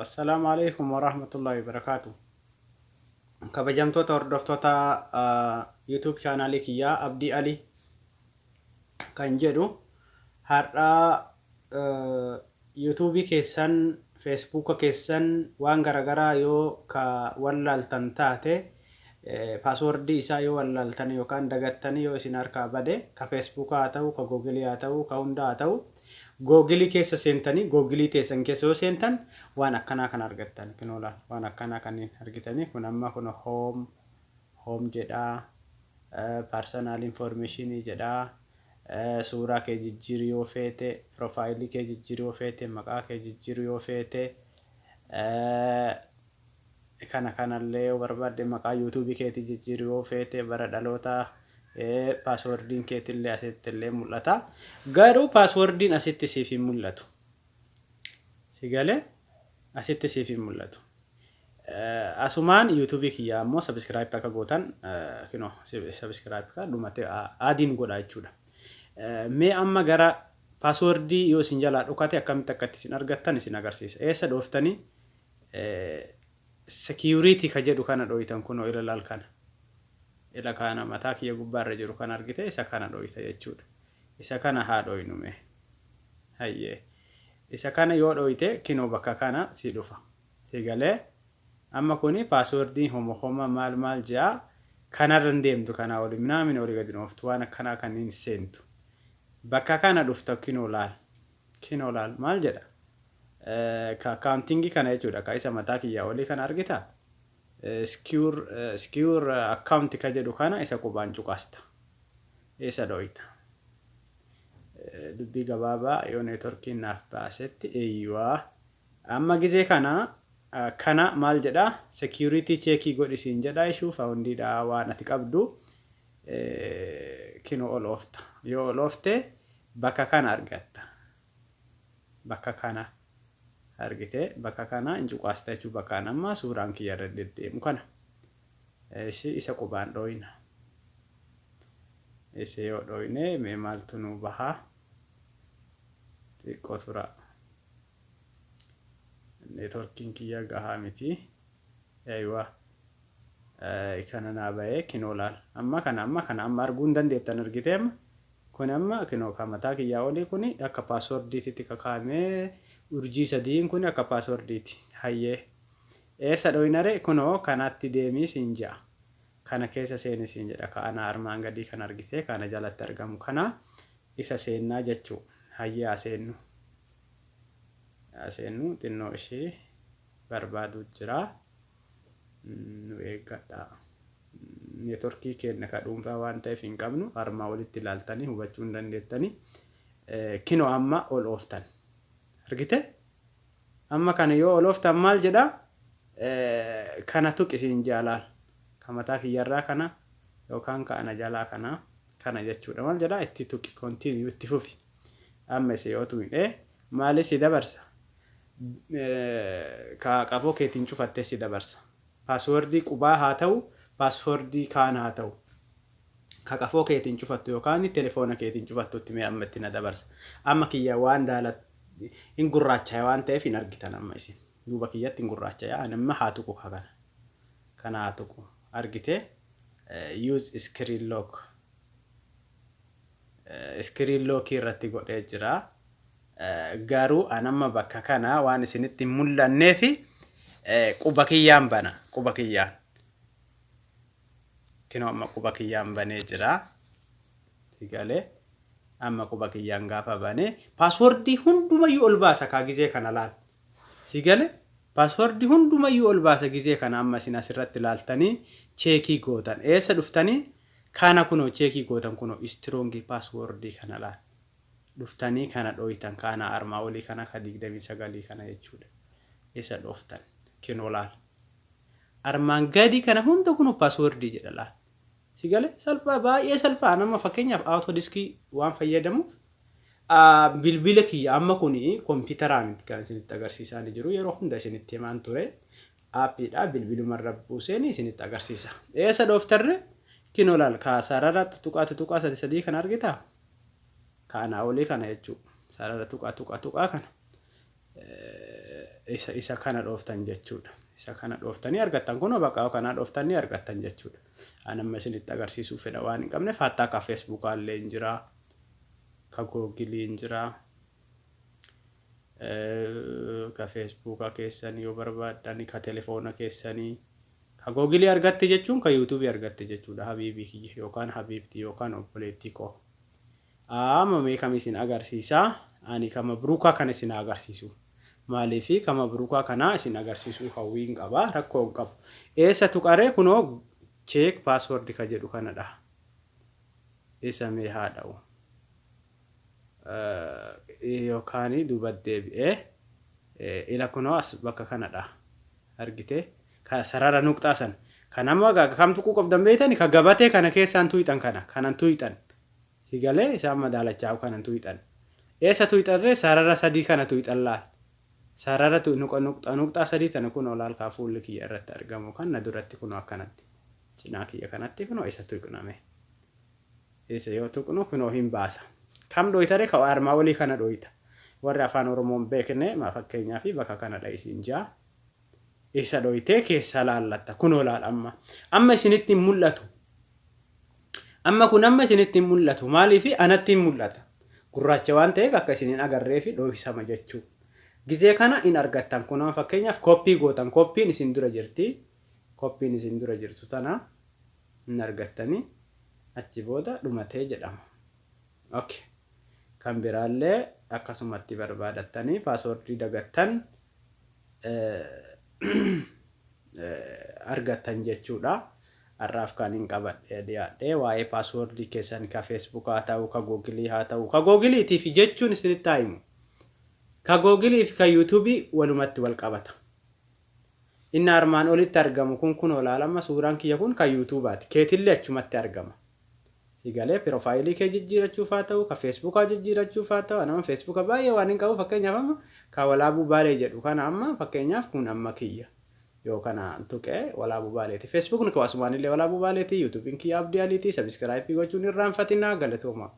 Assalamu alaikum warahmatullahi wabarakatuh. Kabajamtoota hordoftoota YouTube chaanaalii kiyyaa Abdii Ali kan jedhu har'a YouTube keessan, Facebook keessan waan garagaraa yoo ka wallaaltan taate paaswordii isaa yoo wallaaltan yookaan dagattanii yoo isin harkaa bade ka Facebook haa ta'u, ka Google haa ta'u, ka hunda haa ta'u Google keessa seentanii Google teessan keessa yoo seentan waan akkanaa kan argattan kinoola waan akkanaa kan argitanii kun amma kun home jedha personal information jedha suuraa kee jijjiiruu yoo feete profaayilii kee jijjiiruu yoo feete maqaa kee jijjiiruu yoo feete kanallee yoo barbaadde maqaa YouTube keetii jijjiiruu yoo feete bara dhaloota passwordin keetillee asittillee mul'ata garuu passwordin asitti siif hin mul'atu sigale asitti siif hin mul'atu asumaan YouTube kiyyaa ammoo subscribe akka gootan kino subscribe ka dhumate adiin godha jechuudha mee amma gara passwordii yoo isin jalaa dhukate akkamitti akka isin argattan isin agarsiisa eessa dhooftanii security ka jedhu kana dhooytan kunoo ilaal kana ila kana mataa kiyya gubbaarra jiru kan argite isa kana dhooyta jechuudha isa kana haa dhooynume hayyee isa kana yoo dhooyte kinoo bakka kana si dhufa sigalee amma kuni passwordii homa maal jaa kanarra deemtu kana oli minaamin oli gadi dhooftu waan akkanaa kanneen seentu bakka kana dhufta kinoo laal maal jedha ka accounting kana jechuudha ka isa mataa kiyya oli kan argita secure account ka jedhu kana isa qubaan cuqasta isa dhooyta dubbii gabaabaa yoo networkiin naaf baasetti eeyyuwaa amma gizee kana maal jedha security check godhisiin jedha ishuu foundiidha waan ati qabdu kino ol oofta yoo ol oofte bakka kana argatta bakka kana argite bakka kana incuqaasta jechuu bakka amma suuraan kiyya irra deddeemu kana isa qubaan dhooyna isa yoo dhooyne mee maaltu nu baha xiqqoo tura networkiin kiyya gahaa miti eeywa kana naa bahee kinoo laal amma kana arguun dandeettan argite amma kun amma kinoo ka mataa kiyyaa olii kuni akka passwordiititti kakaamee urjii sadiin kun akka passwordiiti hayyee eessa dhooynare kunoo kanatti deemii siin ja'a kana keessa seeni siin jedha kana armaan gadii kan argite kana jalatti argamu kana isa seennaa jechuu hayyee aseennu xinnoo ishee barbaadu jira nu eeggadha networkii keenya ka dhuunfaa waan ta'eef hin qabnu armaa walitti ilaaltanii hubachuu hin dandeettanii kinoo amma ol ooftan argite amma kana yoo ol ooftan maal jedha kana tuqisiin jaalaal ka mataa kiyyarraa kana yookaan ka ana jalaa kana jechuudha maal jedha itti tuqi continue itti fufi amma isa yoo tuqe maali si dabarsa ka qaboo keetiin cufattee si dabarsa passwordii qubaa haa ta'u passwordii kaan haa ta'u ka qaboo keetiin cufattu yookaan telefoona keetiin cufattutti mee amma itti na dabarsa amma kiyya waan daalat in gurraacha waan ta'eef hin argitan amma isin duuba kiyyatti in gurraacha amma haa tuqu kana haa tuqu argite use screen lock irratti godhee jira garuu anamma bakka kana waan isinitti mul'annee fi quba kiyyaan bana quba kiyyaan kinoo amma quba kiyyaan banee jira sigalee amma quba kiyyaan gaafa bane passwordii hundumayyuu ol baasa ka gizee kana laal sigale passwordii hundumayyuu ol baasa gizee kana amma isin asirratti laaltanii cheekii gootan eessa dhuftanii kana kunoo cheekii gootan kunoo strong passwordii kana laal dhuftanii kana dhooytan kana armaa olii kana ka 29 kana jechuudha eessa dhuftan kinoo laal armaan gadi kana hunda kunoo passwordii jedha laal sigale salphaa baay'ee salphaa nama fakkeenyaaf autodiskii waan fayyadamuuf bilbila kiyya amma kuni kompiitaraan kan isinitti agarsiisaa jiru yeroo hunda isinitti himaan ture aappiidha bilbilumarra buuseen isinitti agarsiisa eessa dhoftarre kinoo laal ka sarara tuqaa sadii kan argita kana olii kana jechuu sarara tuqaa kana isa kana dhooftan jechuudha. Isa kana dhooftanii argattan kun bakka kana dhooftanii argattan jechuudha. Anamma isinitti agarsiisuu fedha waan hin qabneef hattaa ka Facebook illee hin jira. Ka Google hin jira. Ka Facebook keessanii yoo barbaaddan ka telefoona keessanii ka Google argatte jechuun ka YouTube argatte jechuudha. Habiibii kiyya yookaan habiibti yookaan obboleettii koo. Amma mee kam isin agarsiisa? Ani kama bruukaa kan isin agarsiisu. Maaliifi kama bruukaa kana isin agarsiisuu hawwiin qaba rakkoo hin qabu. Eessa tuqaree kunoo check password ka jedhu kanadha. Isa mee haa dha'u. Yookaan duuba deebi'ee ila kunoo as bakka kanadha. Argite ka sarara nuqxaa san kanammoo kam tuquu qabdan beeytani ka gabatee kana keessaan tuuxan kanan tuuxan. Sigalee isaan madaalachaa kanan tuuxan. Eessa tuuxarree sarara sadii kana tuuxan laal. Sarara nuqxaa sadii tana kun olaal kaa fuulli kiyya irratti argamu kan na duratti kun akkanatti. Cinaa kiyya kanatti kun isa tuqname. Isa yoo tuqnu kun hin baasa. Kam dhoytare ka armaa olii kana dhoyta. Warri afaan Oromoon beekne fakkeenyaaf bakka kanadha isin jaa. Isa dhoytee keessa laallatta kun olaal amma. Amma isinitti mul'atu. Amma kun amma isinitti mul'atu maaliifi anatti mul'ata. Gurraacha waan ta'eef akka isinin agarree fi dhohisama jechuudha. Gizee kana in argattan kun fakkeenyaaf koppii gootan koppiin isin dura jirti. Koppiin isin dura jirtu tana in argattanii achi booda dhumatee jedhama. Okay. Kan biraallee akkasumatti barbaadattanii paaswordii dagattan argattan jechuudha. Arraaf kan hin qabadhe dhiyaadhee waa'ee paaswordii keessan ka Facebook haa ta'u ka Google haa ta'u ka Google tiif jechuun isinitti himu. Ka Google fi ka YouTube walumatti wal qabata. Inni armaan olitti argamu kun olaalama suuraan kiyya kun ka YouTube'aati. Keetillee achumatti argama. Sigalee profaayilii kee jijjiirachuuf haa ta'u ka Facebook jijjiirachuuf haa ta'u anama Facebook baay'ee waan hin qabu fakkeenyaaf amma ka walaabuu baalee jedhu kana amma fakkeenyaaf kun amma kiyya. Yoo kana tuqee walaabuu baaleeti. Facebook ni kawaasumaan illee walaabuu baaleeti. YouTube kiyya abdii aliiti. Subscribe gochuun irraanfatinaa galatooma.